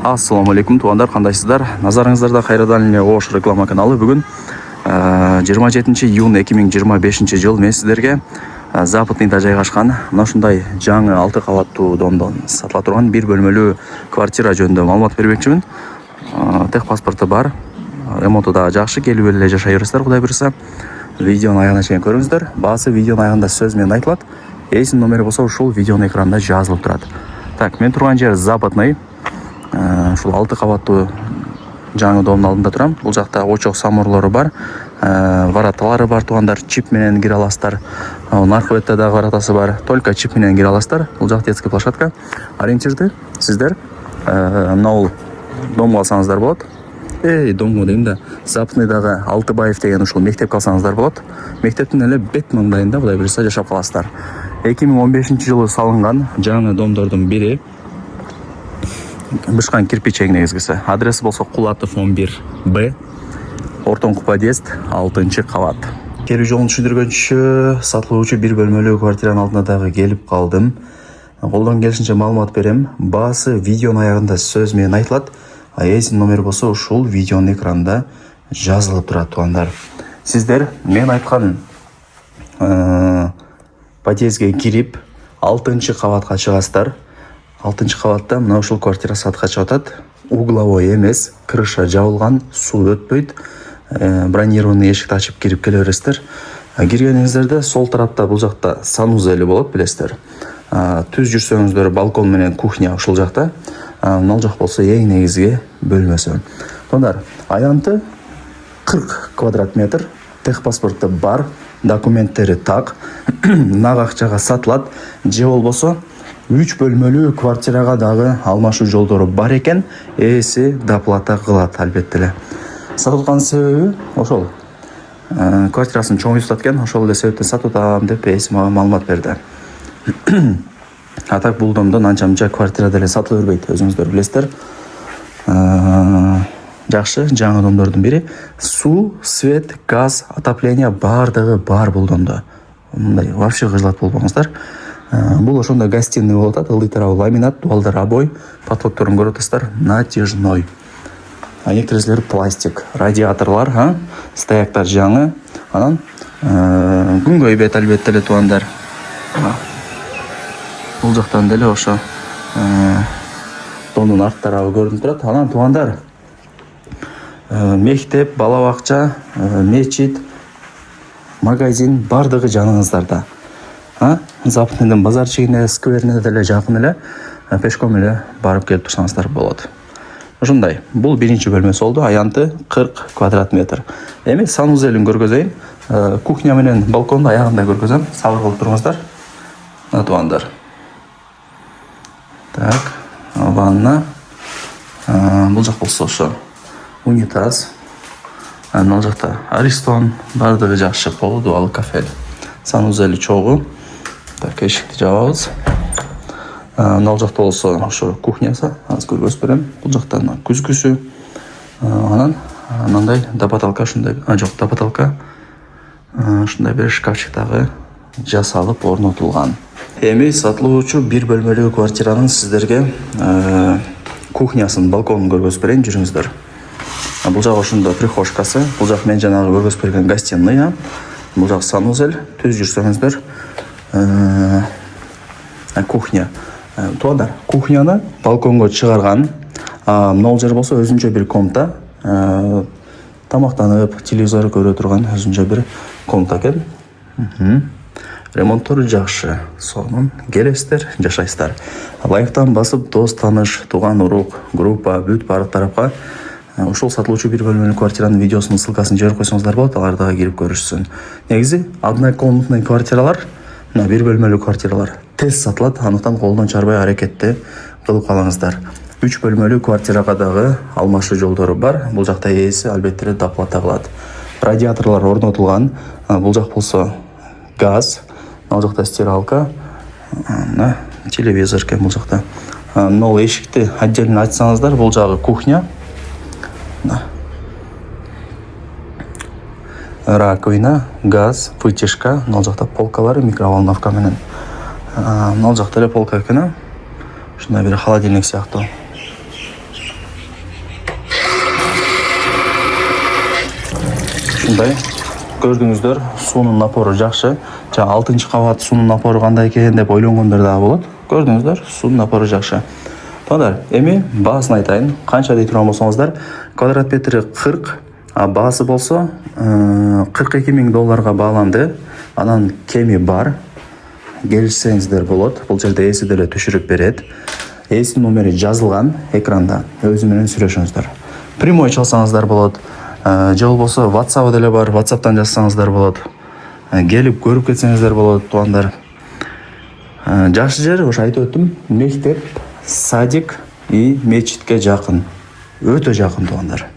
Ассаламу алейкум, туғандар, қандайсыздар? Назарыңыздарда Қайрадан эле Ош реклама каналы. Бүгін 27 июнь 2025 жыл мен сіздерге Западныйда жайгашкан мына ушундай жаңы 6 кабаттуу домдон сатыла турган 1 бөлмөлүү квартира жөнүндө маалымат бермекчимин. Тех паспорту бар, ремонту да жакшы, келип эле жашай бересиздер, Кудай буйруса. Видеонун аягына чейин көрүңүздөр. Баасы видеонун аягында сөз менен айтылат. Эсин номери болсо ушул видеонун экранында жазылып турат. Так, мен турган жер Западный. Ушул 6 кабаттуу жаңы домдун алдында турам. Бул жакта очок самурлору бар, вороталары бар, тугандар, чип менен кире аласыздар. Наркы бетте дагы воротасы бар, только чип менен кире аласыздар. Бул жак детский площадка. Ориентирди сиздер мына домго алсаңыздар болот. Домго дейм да, Западныйдагы Алтыбаев деген ушул мектепке алсаңыздар болот. Мектептин эле бет маңдайында Кудай буйруса жашап каласыздар. 2015 жылы салынган жаңы домдордун бири. Бышкан кирпич негизгиси. Адреси болсо Кулатов 11Б, ортоңку подъезд, 6 кабат. Келүү жолун түшүндүргөнчө, сатылуучу 1 бөлмөлүү квартиранын алдына дагы келип калдым. Колдон келишинче маалымат берем. Баасы видеонун аягында сөз менен айтылат. Эсин номери болсо ушул видеонун экранында жазылып турат, тугандар. Сиздер мен айткан подъездге кирип 6 кабатка чыгасыздар. 6 кабатта мына ушул квартира сатка чыгып атат. Угловой эмес, крыша жабылган, суу өтпөйт. Бронированный эшикти ачып кирип келе бересиздер. Киргениңиздерде сол тарапта бул жакта санузели болот, билесиздер. Түз жүрсөңүздөр балкон менен кухня ушул жакта. Мына жак болсо эң негизги бөлмөсү. Тугандар, аянты 40 квадрат метр, тех паспорту бар, документтери так, нак акчага сатылат. Же болбосо 3 бөлмөлүү квартирага дагы алмашуу жолдору бар экен, эси доплата кылат албетте эле. Сатылган себеби ошол. Квартирасын чоң үй сатат экен, ошол эле себептен сататам деп эси мага маалымат берди. Атак бул домдон анча-мынча квартира деле сатыла бербейт, өзүңүздөр билесиздер. Жакшы, жаңы домдордун бири. Суу, свет, газ, отопление бардыгы бар бул домдо. Мындай вообще кыжылат болбоңуздар. Бул ошондой гостиный болуп атат, ылдый тарабы ламинат, дуалдар обой, потолокторун көрүп атасыздар, натяжной. Электризлер пластик, радиаторлар, стояктар жаңы. Анан күнгөй бет албетте эле, тугандар. Бул жактан деле ошо домдун арт тарабы көрүнүп турат. Анан тугандар, мектеп, бала бакча, мечит, магазин бардыгы жаныңыздарда. Западныйдын базарчыгине, скверине деле жакын эле, пешком эле барып келип турсаңыздар болот. Ошондой. Бул биринчи бөлмөсү болду, аянты 40 квадрат метр. Эми санузелин көргөзөйүн. Кухня менен балконду аягында көргөзөм. Сабыр болуп туруңуздар. Тугандар. Так, ванна. Бул жак болсо ошо унитаз. Мына жакта Аристон, бардыгы жакшы, полу дуалы кафель. Санузели чогуу. Так, эшикти жабабыз. Мына жакта болсо ошо кухнясы, азыр көргөзүп берем. Бул жакта күзгүсү. Анан мындай до потолка ушундай, жок, до потолка ушундай бир шкафчик дагы жасалып орнотулган. Эми сатылуучу 1 бөлмөлүү квартиранын сиздерге кухнясын, балконун көргөзүп берейин, жүрүңүздөр. Бул жак ошондо прихожкасы, бул жак мен жанагы көргөзүп берген гостиный. Бул жак санузел, түз жүрсөңүздөр. Кухня. Тугандар, кухняны балконго чыгарган. Мына жер болсо өзүнчө бир комната. Тамактанып, телевизор көрө турган өзүнчө бир комната экен. Ремонттору жакшы. Сонун келесиздер, жашайсыздар. Лайктан басып, дос, тааныш, тууган, урук, группа, бүт баардык тарапка ушул сатылуучу 1 бөлмөлүү квартиранын видеосунун ссылкасын жиберип койсоңуздар болот, алар дагы кирип көрүшсүн. Негизи, однокомнатный квартиралар, мына 1 бөлмөлүү квартиралар тез сатылат, андыктан колдон чарбай аракетти кылып калыңыздар. 3 бөлмөлүү квартирага дагы алмашуу жолдору бар. Бул жакта ээси албетте эле доплата кылат. Радиаторлор орнотулган. Бул жак болсо газ, мына жакта стиралка, телевизор экен бул жакта. Мына эшикти отдельно ачсаңыздар, бул жагы кухня. Раковина, газ, вытяжка, мына жакта полкалары, микроволновка менен. Мына жакта эле полка экен. Ушундай бир холодильник сыяктуу. ушундай көрдүңүздөр, суунун напору жакшы. Жана 6-кабат суунун напору кандай экен деп ойлонгондор дагы болот. Көрдүңүздөр, суунун напору жакшы. Тодар, эми баасын айтайын. Канча дей турган болсоңуздар, квадрат метри 40, а баасы болсо $42,000 бааланды. Анан кеми бар. Келишсеңиздер болот. Бул жерде эси деле түшүрүп берет. Эсинин номери жазылган экранда. Өзү менен сүйлөшүңүздөр. Прямой чалсаңыздар болот. Же болбосо WhatsApp деле бар. WhatsApp'тан жазсаңыздар болот. Келип көрүп кетсеңиздер болот, туугандар. Жакшы жер, ошо айтып өттүм, мектеп, садик и мечитке жакын. Өтө жакын, туугандар.